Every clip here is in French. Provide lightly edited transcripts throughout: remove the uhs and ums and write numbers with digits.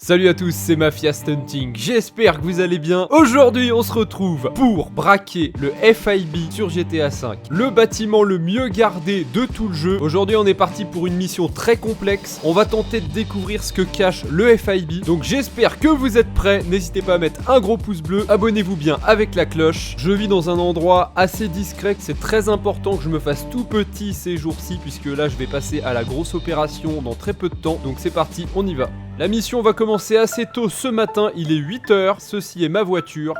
Salut à tous, c'est Mafia Stunting, j'espère que vous allez bien. Aujourd'hui on se retrouve pour braquer le FIB sur GTA V, le bâtiment le mieux gardé de tout le jeu. Aujourd'hui on est parti pour une mission très complexe, on va tenter de découvrir ce que cache le FIB. Donc j'espère que vous êtes prêts, n'hésitez pas à mettre un gros pouce bleu, abonnez-vous bien avec la cloche. Je vis dans un endroit assez discret, c'est très important que je me fasse tout petit ces jours-ci, puisque là je vais passer à la grosse opération dans très peu de temps. Donc c'est parti, on y va. La mission va commencer assez tôt ce matin, il est 8 h, ceci est ma voiture.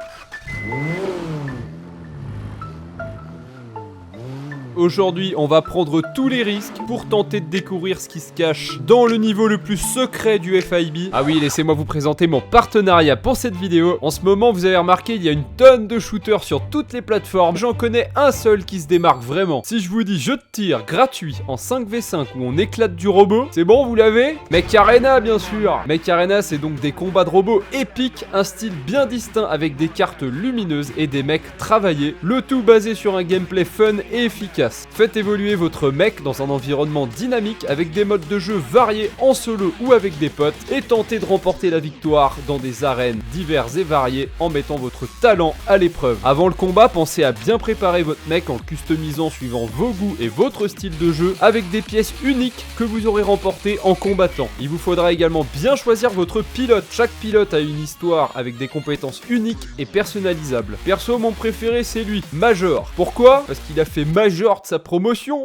Aujourd'hui, on va prendre tous les risques pour tenter de découvrir ce qui se cache dans le niveau le plus secret du FIB. Ah oui, laissez-moi vous présenter mon partenariat pour cette vidéo. En ce moment, vous avez remarqué, il y a une tonne de shooters sur toutes les plateformes. J'en connais un seul qui se démarque vraiment. Si je vous dis jeu de tir gratuit en 5v5 où on éclate du robot, c'est bon, vous l'avez? Mech Arena, bien sûr. Mech Arena, c'est donc des combats de robots épiques, un style bien distinct avec des cartes lumineuses et des mecs travaillés. Le tout basé sur un gameplay fun et efficace. Faites évoluer votre mech dans un environnement dynamique avec des modes de jeu variés en solo ou avec des potes et tentez de remporter la victoire dans des arènes diverses et variées en mettant votre talent à l'épreuve. Avant le combat, pensez à bien préparer votre mech en le customisant suivant vos goûts et votre style de jeu avec des pièces uniques que vous aurez remportées en combattant. Il vous faudra également bien choisir votre pilote. Chaque pilote a une histoire avec des compétences uniques et personnalisables. Perso, mon préféré c'est lui, Major. Pourquoi? Parce qu'il a fait Major de sa promotion.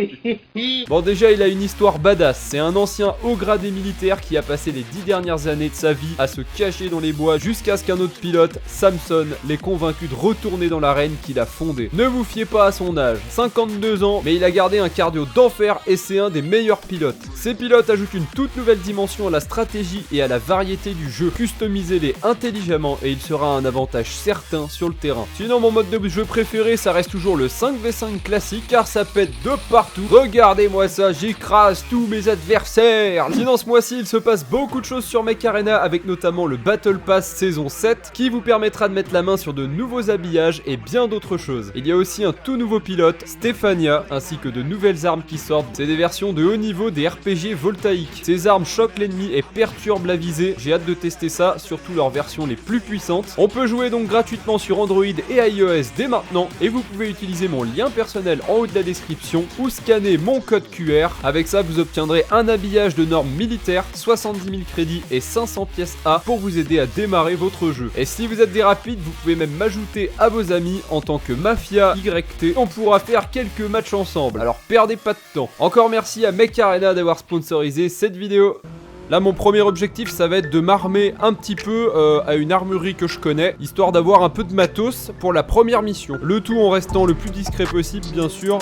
Bon, déjà il a une histoire badass, c'est un ancien haut gradé militaire qui a passé les 10 dernières années de sa vie à se cacher dans les bois jusqu'à ce qu'un autre pilote, Samson, l'ait convaincu de retourner dans l'arène qu'il a fondée. Ne vous fiez pas à son âge, 52 ans, mais il a gardé un cardio d'enfer et c'est un des meilleurs pilotes. Ces pilotes ajoutent une toute nouvelle dimension à la stratégie et à la variété du jeu. Customisez-les intelligemment et il sera un avantage certain sur le terrain. Sinon, mon mode de jeu préféré, ça reste toujours le 5v5 classique car ça pète de partout. Regardez-moi ça, j'écrase tous mes adversaires. Sinon, ce mois-ci, il se passe beaucoup de choses sur Mech Arena avec notamment le Battle Pass saison 7 qui vous permettra de mettre la main sur de nouveaux habillages et bien d'autres choses. Il y a aussi un tout nouveau pilote, Stephania, ainsi que de nouvelles armes qui sortent. C'est des versions de haut niveau des RPG voltaïques. Ces armes choquent l'ennemi et perturbent la visée. J'ai hâte de tester ça, surtout leurs versions les plus puissantes. On peut jouer donc gratuitement sur Android et iOS dès maintenant et vous pouvez utiliser mon lien personnel en haut de la description ou scanner mon code QR. Avec ça, vous obtiendrez un habillage de normes militaires, 70 000 crédits et 500 pièces A pour vous aider à démarrer votre jeu. Et si vous êtes des rapides, vous pouvez même m'ajouter à vos amis en tant que Mafia YT. On pourra faire quelques matchs ensemble. Alors perdez pas de temps. Encore merci à Mech Arena d'avoir sponsorisé cette vidéo. Là, mon premier objectif, ça va être de m'armer un petit peu à une armurerie que je connais, histoire d'avoir un peu de matos pour la première mission. Le tout en restant le plus discret possible, bien sûr.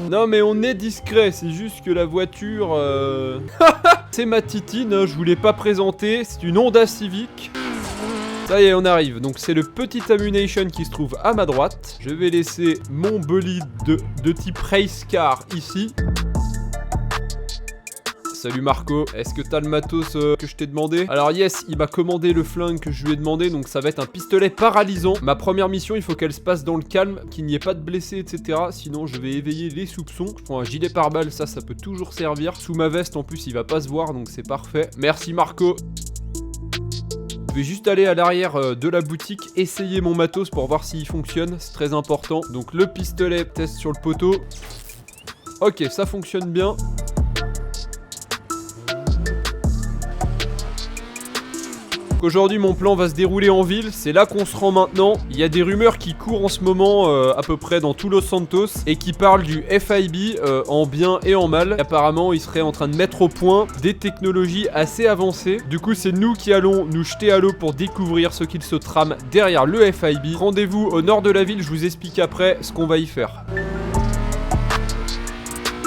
Non, mais on est discret, c'est juste que la voiture... C'est ma titine, hein, je vous l'ai pas présentée, c'est une Honda Civic. Ça y est, on arrive. Donc c'est le petit Ammunition qui se trouve à ma droite. Je vais laisser mon bolide de type race car ici. Salut Marco, est-ce que t'as le matos que je t'ai demandé? Alors yes, il m'a commandé le flingue que je lui ai demandé, donc ça va être un pistolet paralysant. Ma première mission, il faut qu'elle se passe dans le calme, qu'il n'y ait pas de blessés, etc. Sinon je vais éveiller les soupçons. Je prends un gilet pare-balles, ça peut toujours servir. Sous ma veste en plus, il va pas se voir, donc c'est parfait. Merci Marco. Je vais juste aller à l'arrière de la boutique, essayer mon matos pour voir s'il fonctionne, c'est très important. Donc le pistolet, test sur le poteau. Ok, ça fonctionne bien. Aujourd'hui mon plan va se dérouler en ville, c'est là qu'on se rend maintenant. Il y a des rumeurs qui courent en ce moment à peu près dans tout Los Santos et qui parlent du FIB en bien et en mal. Apparemment ils seraient en train de mettre au point des technologies assez avancées. Du coup c'est nous qui allons nous jeter à l'eau pour découvrir ce qu'il se trame derrière le FIB. Rendez-vous au nord de la ville, je vous explique après ce qu'on va y faire.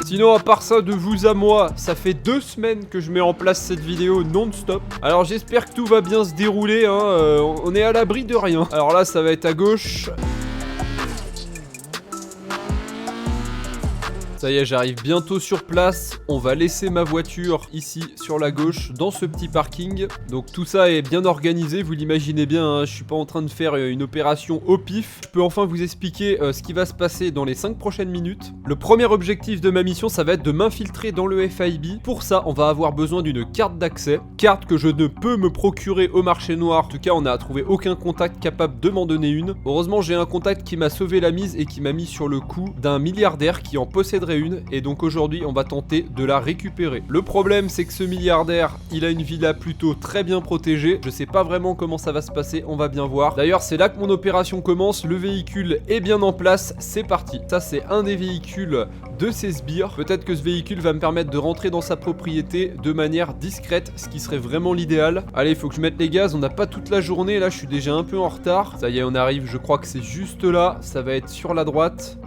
Sinon, à part ça, de vous à moi, ça fait 2 semaines que je mets en place cette vidéo non-stop. Alors j'espère que tout va bien se dérouler, hein. On est à l'abri de rien. Alors là, ça va être à gauche. Ça Ça y est, j'arrive bientôt sur place. On va laisser ma voiture ici sur la gauche dans ce petit parking. Donc tout ça est bien organisé, vous l'imaginez bien, hein, je suis pas en train de faire une opération au pif. Je peux enfin vous expliquer ce qui va se passer dans les 5 prochaines minutes. Le premier objectif de ma mission, ça va être de m'infiltrer dans le FIB. Pour ça, on va avoir besoin d'une carte d'accès. Carte que je ne peux me procurer au marché noir. En tout cas, on n'a trouvé aucun contact capable de m'en donner une. Heureusement, j'ai un contact qui m'a sauvé la mise et qui m'a mis sur le coup d'un milliardaire qui en posséderait une, et donc aujourd'hui on va tenter de la récupérer. Le problème c'est que ce milliardaire, il a une villa plutôt très bien protégée, je sais pas vraiment comment ça va se passer, on va bien voir. D'ailleurs c'est là que mon opération commence, le véhicule est bien en place, c'est parti. Ça c'est un des véhicules de ces sbires. Peut-être que ce véhicule va me permettre de rentrer dans sa propriété de manière discrète, ce qui serait vraiment l'idéal. Allez, il faut que je mette les gaz, on n'a pas toute la journée, là je suis déjà un peu en retard. Ça y est, on arrive, je crois que c'est juste là, ça va être sur la droite.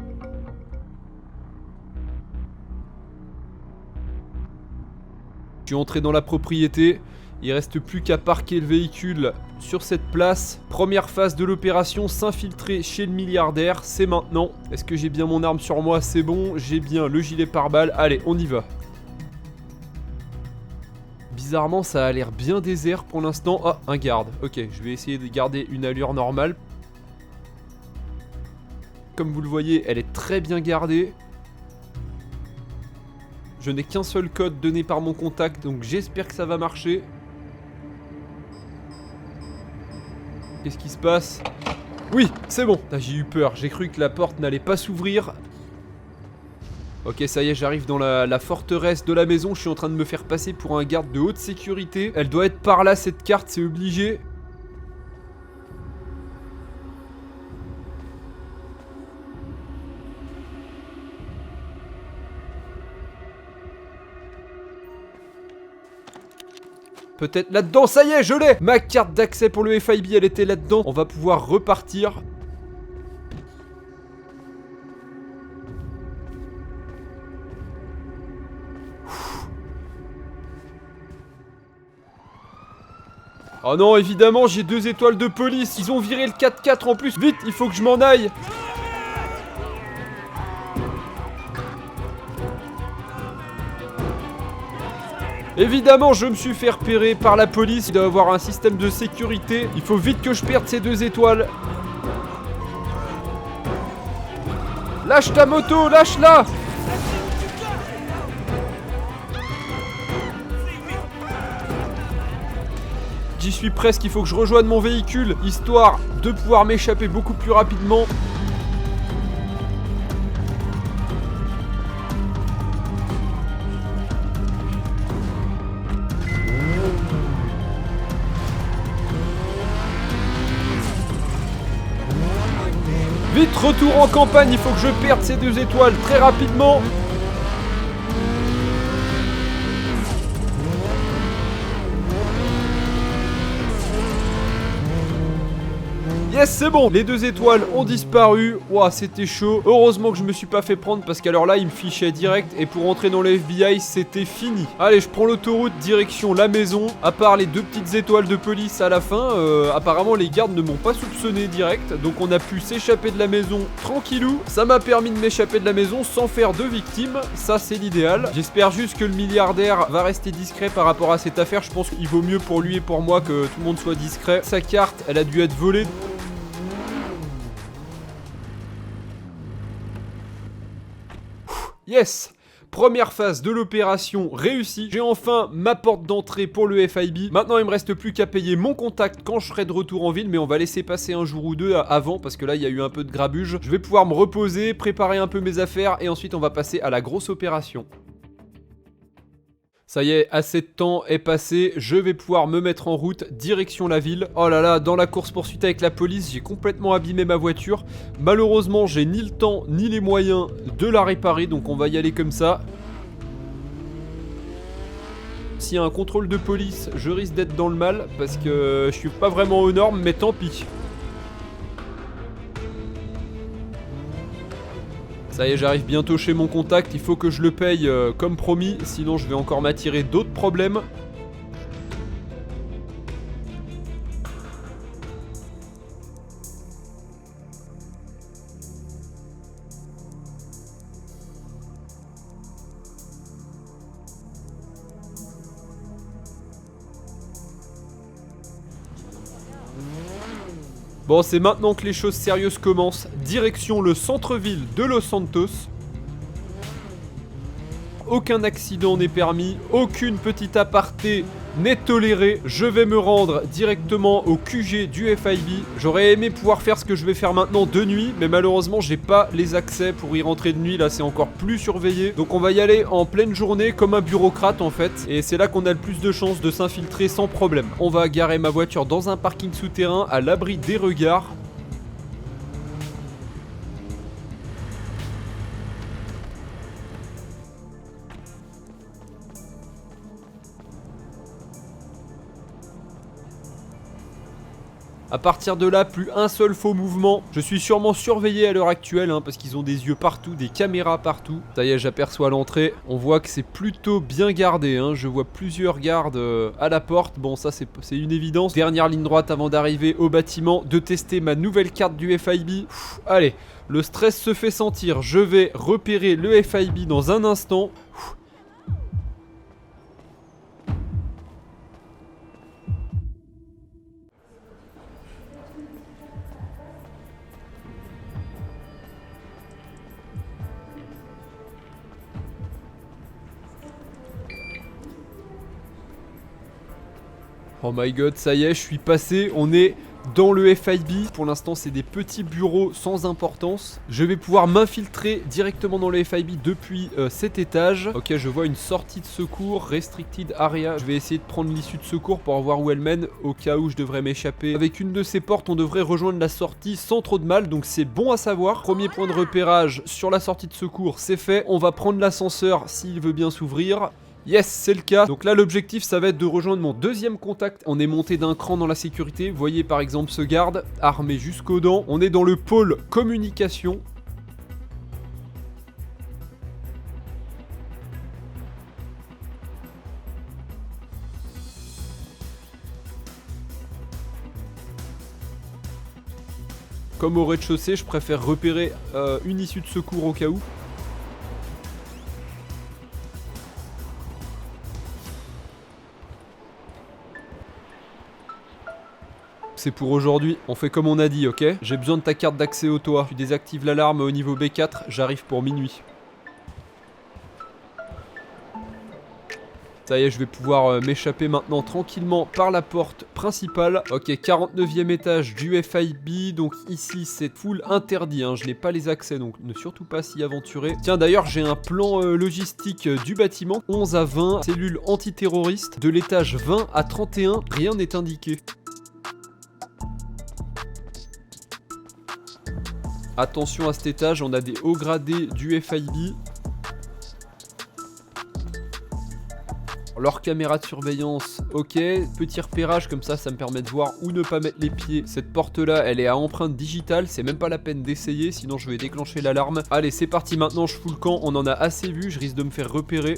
Je suis entré dans la propriété, il reste plus qu'à parquer le véhicule sur cette place. Première phase de l'opération, s'infiltrer chez le milliardaire, c'est maintenant. Est-ce que j'ai bien mon arme sur moi? C'est bon, j'ai bien le gilet pare-balles, allez, on y va. Bizarrement, ça a l'air bien désert pour l'instant. Ah, un garde, ok, je vais essayer de garder une allure normale. Comme vous le voyez, elle est très bien gardée. Je n'ai qu'un seul code donné par mon contact, donc j'espère que ça va marcher. Qu'est-ce qui se passe? Oui, c'est bon. J'ai eu peur, j'ai cru que la porte n'allait pas s'ouvrir. Ok, ça y est, j'arrive dans la forteresse de la maison. Je suis en train de me faire passer pour un garde de haute sécurité. Elle doit être par là, cette carte, c'est obligé. Peut-être là-dedans, ça y est, je l'ai! Ma carte d'accès pour le FIB, elle était là-dedans. On va pouvoir repartir. Oh non, évidemment, j'ai 2 étoiles de police. Ils ont viré le 4x4 en plus. Vite, il faut que je m'en aille. Évidemment, je me suis fait repérer par la police. Il doit y avoir un système de sécurité. Il faut vite que je perde ces 2 étoiles. Lâche ta moto, lâche-la! J'y suis presque, il faut que je rejoigne mon véhicule, histoire de pouvoir m'échapper beaucoup plus rapidement. Vite, retour en campagne, il faut que je perde ces 2 étoiles très rapidement. Yes, c'est bon, les 2 étoiles ont disparu. Ouah, c'était chaud. Heureusement que je me suis pas fait prendre parce qu'alors là, il me fichait direct. Et pour rentrer dans le FBI, c'était fini. Allez, je prends l'autoroute direction la maison. À part les 2 petites étoiles de police à la fin, apparemment les gardes ne m'ont pas soupçonné direct. Donc on a pu s'échapper de la maison tranquillou. Ça m'a permis de m'échapper de la maison sans faire de victimes. Ça, c'est l'idéal. J'espère juste que le milliardaire va rester discret par rapport à cette affaire. Je pense qu'il vaut mieux pour lui et pour moi que tout le monde soit discret. Sa carte, elle a dû être volée. Yes! Première phase de l'opération réussie. J'ai enfin ma porte d'entrée pour le FIB. Maintenant, il me reste plus qu'à payer mon contact quand je serai de retour en ville. Mais on va laisser passer un jour ou 2 avant parce que là, il y a eu un peu de grabuge. Je vais pouvoir me reposer, préparer un peu mes affaires et ensuite, on va passer à la grosse opération. Ça y est, assez de temps est passé, je vais pouvoir me mettre en route, direction la ville. Oh là là, dans la course-poursuite avec la police, j'ai complètement abîmé ma voiture. Malheureusement, j'ai ni le temps, ni les moyens de la réparer, donc on va y aller comme ça. S'il y a un contrôle de police, je risque d'être dans le mal, parce que je suis pas vraiment aux normes, mais tant pis. Ça y est, j'arrive bientôt chez mon contact, il faut que je le paye comme promis, sinon je vais encore m'attirer d'autres problèmes. Bon, c'est maintenant que les choses sérieuses commencent. Direction le centre-ville de Los Santos. Aucun accident n'est permis, aucune petite aparté n'est tolérée. Je vais me rendre directement au QG du FIB. J'aurais aimé pouvoir faire ce que je vais faire maintenant de nuit, mais malheureusement j'ai pas les accès pour y rentrer de nuit. Là c'est encore plus surveillé. Donc on va y aller en pleine journée comme un bureaucrate en fait. Et c'est là qu'on a le plus de chances de s'infiltrer sans problème. On va garer ma voiture dans un parking souterrain à l'abri des regards. A partir de là, plus un seul faux mouvement. Je suis sûrement surveillé à l'heure actuelle, parce qu'ils ont des yeux partout, des caméras partout. Ça y est, j'aperçois l'entrée. On voit que c'est plutôt bien gardé. Je vois plusieurs gardes à la porte. Bon, ça, c'est une évidence. Dernière ligne droite avant d'arriver au bâtiment, de tester ma nouvelle carte du FIB. Allez, le stress se fait sentir. Je vais repérer le FIB dans un instant. Oh my god, ça y est, je suis passé, on est dans le FIB. Pour l'instant, c'est des petits bureaux sans importance. Je vais pouvoir m'infiltrer directement dans le FIB depuis cet étage. Ok, je vois une sortie de secours, restricted area. Je vais essayer de prendre l'issue de secours pour voir où elle mène, au cas où je devrais m'échapper. Avec une de ces portes, on devrait rejoindre la sortie sans trop de mal, donc c'est bon à savoir. Premier point de repérage sur la sortie de secours, c'est fait. On va prendre l'ascenseur s'il veut bien s'ouvrir. Yes, c'est le cas. Donc là, l'objectif, ça va être de rejoindre mon deuxième contact. On est monté d'un cran dans la sécurité. Vous voyez par exemple ce garde, armé jusqu'aux dents. On est dans le pôle communication. Comme au rez-de-chaussée, je préfère repérer une issue de secours au cas où. C'est pour aujourd'hui, on fait comme on a dit, ok? J'ai besoin de ta carte d'accès au toit. Tu désactives l'alarme au niveau B4, j'arrive pour minuit. Ça y est, je vais pouvoir m'échapper maintenant tranquillement par la porte principale. Ok, 49e étage du FIB. Donc ici, c'est full interdit. Je n'ai pas les accès, donc ne surtout pas s'y aventurer. Tiens, d'ailleurs, j'ai un plan logistique du bâtiment. 11 à 20, cellule antiterroriste. De l'étage 20 à 31, rien n'est indiqué. Attention à cet étage, on a des hauts gradés du FIB. Leur caméra de surveillance, ok. Petit repérage, comme ça me permet de voir où ne pas mettre les pieds. Cette porte-là, elle est à empreinte digitale. C'est même pas la peine d'essayer, sinon je vais déclencher l'alarme. Allez, c'est parti maintenant, je fous le camp. On en a assez vu, je risque de me faire repérer.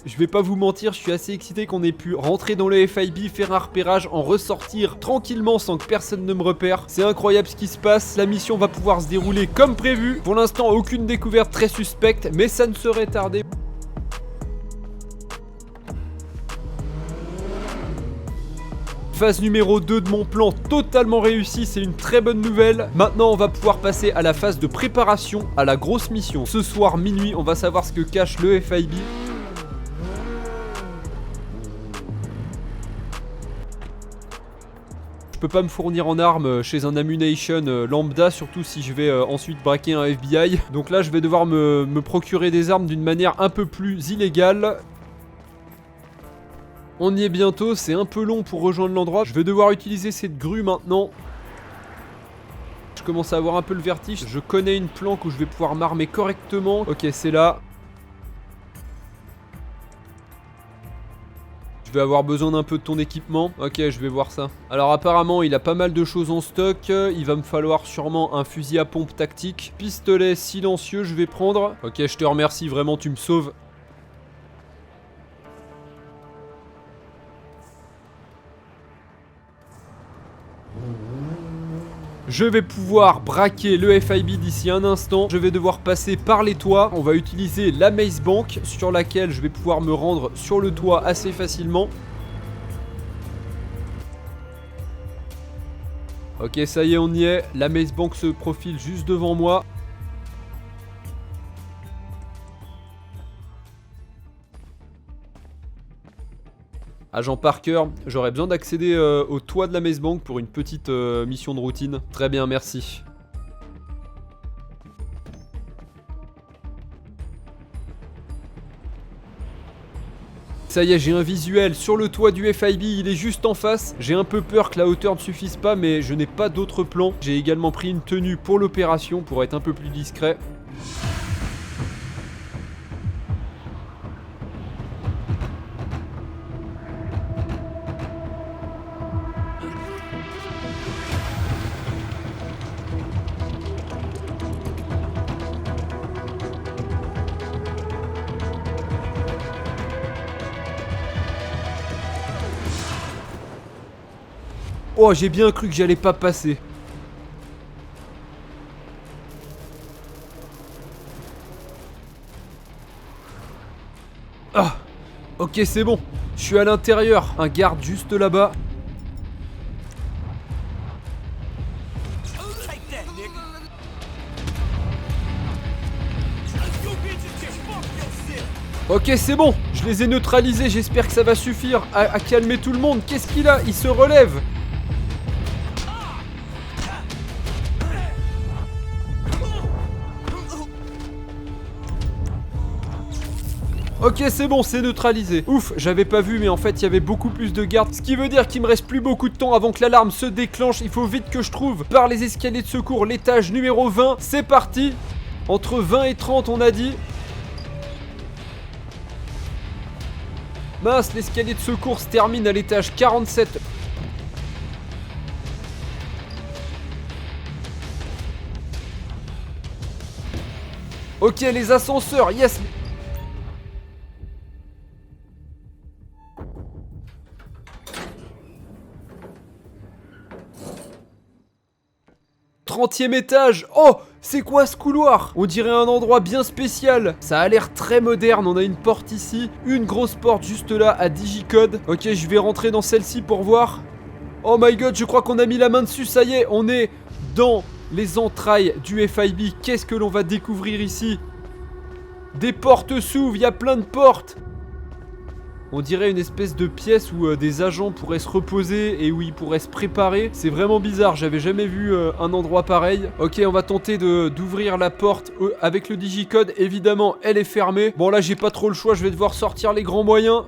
Je vais pas vous mentir, je suis assez excité qu'on ait pu rentrer dans le FIB, faire un repérage, en ressortir tranquillement sans que personne ne me repère. C'est incroyable ce qui se passe, la mission va pouvoir se dérouler comme prévu. Pour l'instant, aucune découverte très suspecte, mais ça ne serait tardé. Phase numéro 2 de mon plan totalement réussi, c'est une très bonne nouvelle. Maintenant, on va pouvoir passer à la phase de préparation à la grosse mission. Ce soir, minuit, on va savoir ce que cache le FIB. Je peux pas me fournir en armes chez un ammunition lambda, surtout si je vais ensuite braquer un FBI. Donc là, je vais devoir me procurer des armes d'une manière un peu plus illégale. On y est bientôt, c'est un peu long pour rejoindre l'endroit. Je vais devoir utiliser cette grue maintenant. Je commence à avoir un peu le vertige. Je connais une planque où je vais pouvoir m'armer correctement. Ok, c'est là. Je vais avoir besoin d'un peu de ton équipement. Ok, je vais voir ça. Alors apparemment, il a pas mal de choses en stock. Il va me falloir sûrement un fusil à pompe tactique. Pistolet silencieux, je vais prendre. Ok, je te remercie, vraiment, tu me sauves. je vais pouvoir braquer le FIB d'ici un instant. Je vais devoir passer par les toits. On va utiliser la Maze Bank sur laquelle je vais pouvoir me rendre sur le toit assez facilement. Ok, ça y est, on y est. La Maze Bank se profile juste devant moi. Agent Parker, j'aurais besoin d'accéder au toit de la Maze Bank pour une petite mission de routine. Très bien, merci. Ça y est, j'ai un visuel sur le toit du FIB, il est juste en face. J'ai un peu peur que la hauteur ne suffise pas, mais je n'ai pas d'autre plan. J'ai également pris une tenue pour l'opération, pour être un peu plus discret. Oh, j'ai bien cru que j'allais pas passer. Ah, ok, c'est bon. Je suis à l'intérieur. Un garde juste là-bas. Ok, c'est bon. Je les ai neutralisés. J'espère que ça va suffire à calmer tout le monde. Qu'est-ce qu'il a? Il se relève. Ok, c'est bon, c'est neutralisé. Ouf, j'avais pas vu, mais en fait, il y avait beaucoup plus de gardes. Ce qui veut dire qu'il me reste plus beaucoup de temps avant que l'alarme se déclenche. Il faut vite que je trouve par les escaliers de secours l'étage numéro 20. C'est parti. Entre 20 et 30, on a dit. Mince, l'escalier de secours se termine à l'étage 47. Ok, les ascenseurs, yes. Trentième étage. Oh, c'est quoi ce couloir? On dirait un endroit bien spécial. Ça a l'air très moderne. On a une porte ici, une grosse porte juste là à digicode. Ok, je vais rentrer dans celle-ci pour voir. Oh my god, je crois qu'on a mis la main dessus. Ça y est, on est dans les entrailles du FIB. Qu'est-ce que l'on va découvrir ici? Des portes s'ouvrent, il y a plein de portes. On dirait une espèce de pièce où des agents pourraient se reposer et où ils pourraient se préparer. C'est vraiment bizarre, j'avais jamais vu un endroit pareil. Ok, on va tenter d'ouvrir la porte avec le digicode. Évidemment, elle est fermée. Bon, là, j'ai pas trop le choix, je vais devoir sortir les grands moyens.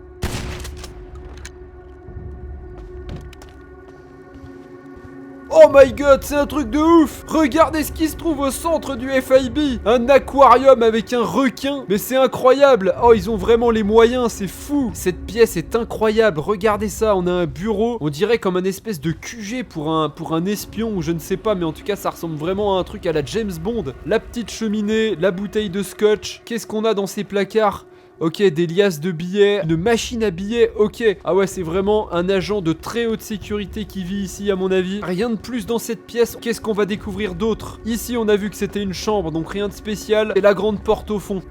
Oh my god, c'est un truc de ouf! Regardez ce qui se trouve au centre du FIB! Un aquarium avec un requin! Mais c'est incroyable! Oh, ils ont vraiment les moyens, c'est fou! Cette pièce est incroyable, regardez ça, on a un bureau, on dirait comme un espèce de QG pour un espion ou je ne sais pas, mais en tout cas ça ressemble vraiment à un truc à la James Bond. La petite cheminée, la bouteille de scotch, qu'est-ce qu'on a dans ces placards? Ok, des liasses de billets, une machine à billets, ok. Ah ouais, c'est vraiment un agent de très haute sécurité qui vit ici à mon avis. Rien de plus dans cette pièce, qu'est-ce qu'on va découvrir d'autre? Ici, on a vu que c'était une chambre, donc rien de spécial. Et la grande porte au fond.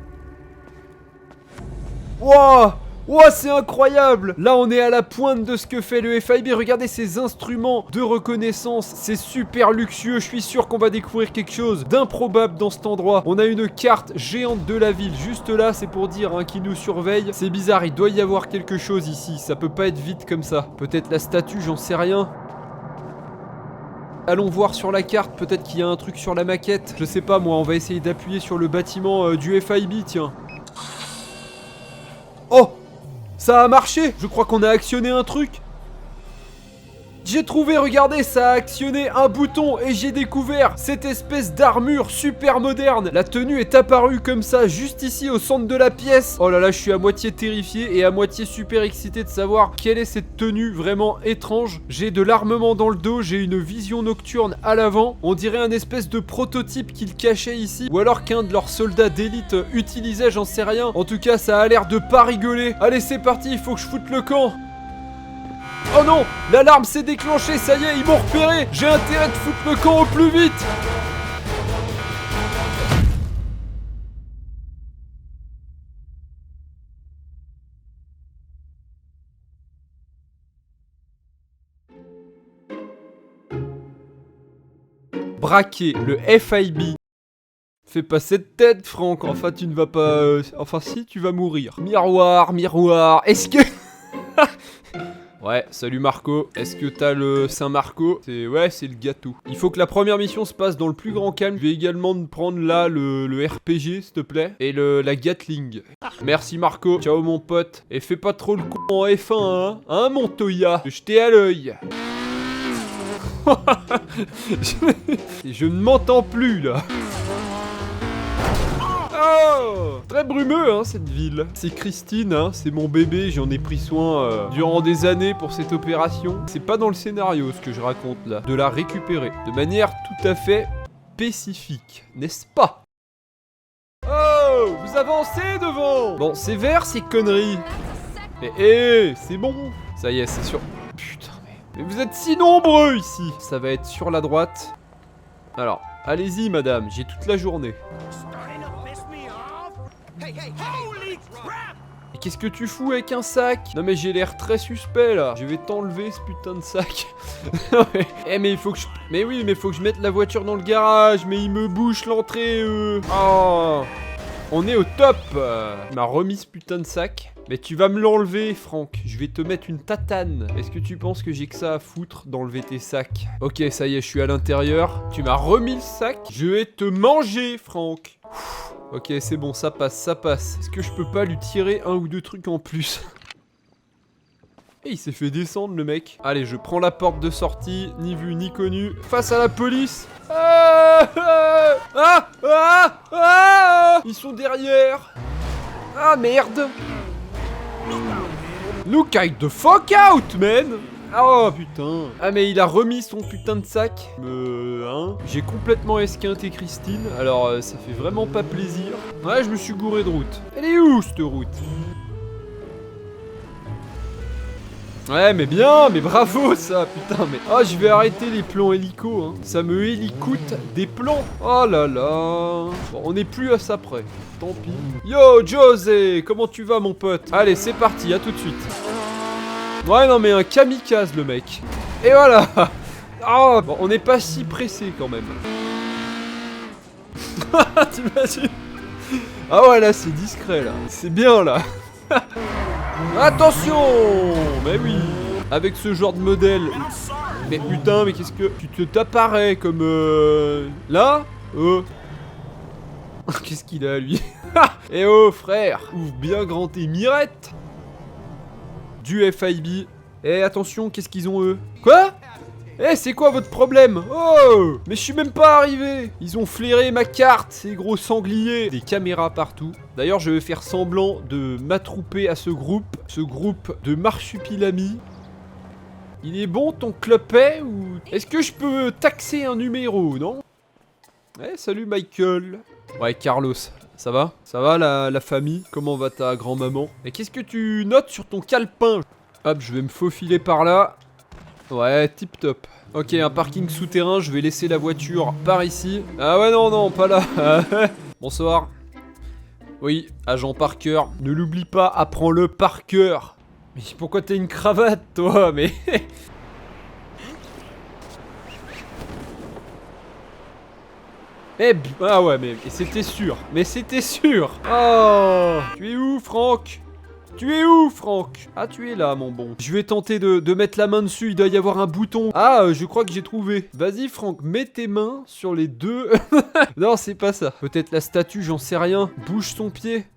Wouah! Wow, c'est incroyable! Là, on est à la pointe de ce que fait le FIB. Regardez ces instruments de reconnaissance. C'est super luxueux. Je suis sûr qu'on va découvrir quelque chose d'improbable dans cet endroit. On a une carte géante de la ville. Juste là, c'est pour dire qu'ils nous surveillent. C'est bizarre, il doit y avoir quelque chose ici. Ça peut pas être vide comme ça. Peut-être la statue, j'en sais rien. Allons voir sur la carte. Peut-être qu'il y a un truc sur la maquette. Je sais pas, moi. On va essayer d'appuyer sur le bâtiment du FIB, tiens. Oh! Ça a marché! Je crois qu'on a actionné un truc. J'ai trouvé, regardez, ça a actionné un bouton et j'ai découvert cette espèce d'armure super moderne. La tenue est apparue comme ça, juste ici au centre de la pièce. Oh là là, je suis à moitié terrifié et à moitié super excité de savoir quelle est cette tenue vraiment étrange. J'ai de l'armement dans le dos, j'ai une vision nocturne à l'avant. On dirait un espèce de prototype qu'ils cachaient ici. Ou alors qu'un de leurs soldats d'élite utilisait, j'en sais rien. En tout cas, ça a l'air de pas rigoler. Allez, c'est parti, il faut que je foute le camp. Oh non, l'alarme s'est déclenchée, ça y est, ils m'ont repéré. J'ai intérêt de foutre le camp au plus vite. Braquer le FIB. Fais pas cette tête, Franck. Enfin, tu ne vas pas... Enfin, si, tu vas mourir. Miroir, miroir. Est-ce que... Ouais, salut Marco. Est-ce que t'as le Saint-Marco? Ouais, c'est le gâteau. Il faut que la première mission se passe dans le plus grand calme. Je vais également prendre là le RPG, s'il te plaît. Et la Gatling. Merci Marco. Ciao mon pote. Et fais pas trop le con en F1, hein, Montoya. Jeter à l'œil. Je ne m'entends plus là. Oh, très brumeux hein cette ville. C'est Christine hein, c'est mon bébé, j'en ai pris soin durant des années pour cette opération. C'est pas dans le scénario ce que je raconte là. De la récupérer de manière tout à fait spécifique, n'est-ce pas? Oh, vous avancez devant. Bon, c'est vert ces conneries. C'est bon. Ça y est, c'est sûr. Putain. Mais vous êtes si nombreux ici. Ça va être sur la droite. Alors, allez-y madame, j'ai toute la journée. Et qu'est-ce que tu fous avec un sac? Non mais j'ai l'air très suspect là. Je vais t'enlever ce putain de sac. mais il faut que je... Mais oui, mais faut que je mette la voiture dans le garage. Mais il me bouche l'entrée. Oh, on est au top. Il m'a remis ce putain de sac. Mais tu vas me l'enlever, Franck. Je vais te mettre une tatane. Est-ce que tu penses que j'ai que ça à foutre d'enlever tes sacs? Ok, ça y est, je suis à l'intérieur. Tu m'as remis le sac. Je vais te manger, Franck. Ok, c'est bon, ça passe, ça passe. Est-ce que je peux pas lui tirer un ou deux trucs en plus? Et il s'est fait descendre, le mec. Allez, je prends la porte de sortie. Ni vu, ni connu. Face à la police. Ils sont derrière. Ah, merde. Look the fuck out, man. Oh putain. Ah mais il a remis son putain de sac. Hein. J'ai complètement esquinté Christine. Alors ça fait vraiment pas plaisir. Ouais, je me suis gouré de route. Elle est où cette route? Ouais mais bien, mais bravo ça, putain mais... Oh je vais arrêter les plans hélico hein. Ça me hélicoute des plans. Oh là là. Bon, on n'est plus à ça près. Tant pis. Yo José, comment tu vas mon pote? Allez c'est parti, à tout de suite. Ouais non mais un kamikaze le mec. Et voilà. Oh, bon, on n'est pas si pressé quand même. T'imagines? Ah ouais là c'est discret là. C'est bien là. Attention. Mais oui. Avec ce genre de modèle. Mais putain mais qu'est-ce que... Tu t'apparais comme là. Qu'est-ce qu'il a lui? Eh oh frère, ouvre bien grand tes mirettes. Du FIB. Eh attention, qu'est-ce qu'ils ont eux? Quoi? Eh c'est quoi votre problème? Oh, mais je suis même pas arrivé. Ils ont flairé ma carte, ces gros sangliers. Des caméras partout. D'ailleurs je vais faire semblant de m'attrouper à ce groupe de marsupilami. Il est bon ton clopet ou... Est-ce que je peux taxer un numéro, non? Eh salut Michael. Ouais Carlos, ça va? Ça va la famille? Comment va ta grand-maman? Et qu'est-ce que tu notes sur ton calepin? Hop, je vais me faufiler par là. Ouais, tip top. Ok, un parking souterrain, je vais laisser la voiture par ici. Ah ouais, non, pas là. Bonsoir. Oui, agent Parker. Ne l'oublie pas, apprends-le par cœur. Mais pourquoi t'as une cravate, toi? Mais... ah ouais, mais c'était sûr. Mais c'était sûr. Oh, tu es où, Franck? Tu es où, Franck? Ah, tu es là, mon bon. Je vais tenter de mettre la main dessus. Il doit y avoir un bouton. Ah, je crois que j'ai trouvé. Vas-y, Franck, mets tes mains sur les deux. Non, c'est pas ça. Peut-être la statue, j'en sais rien. Bouge son pied.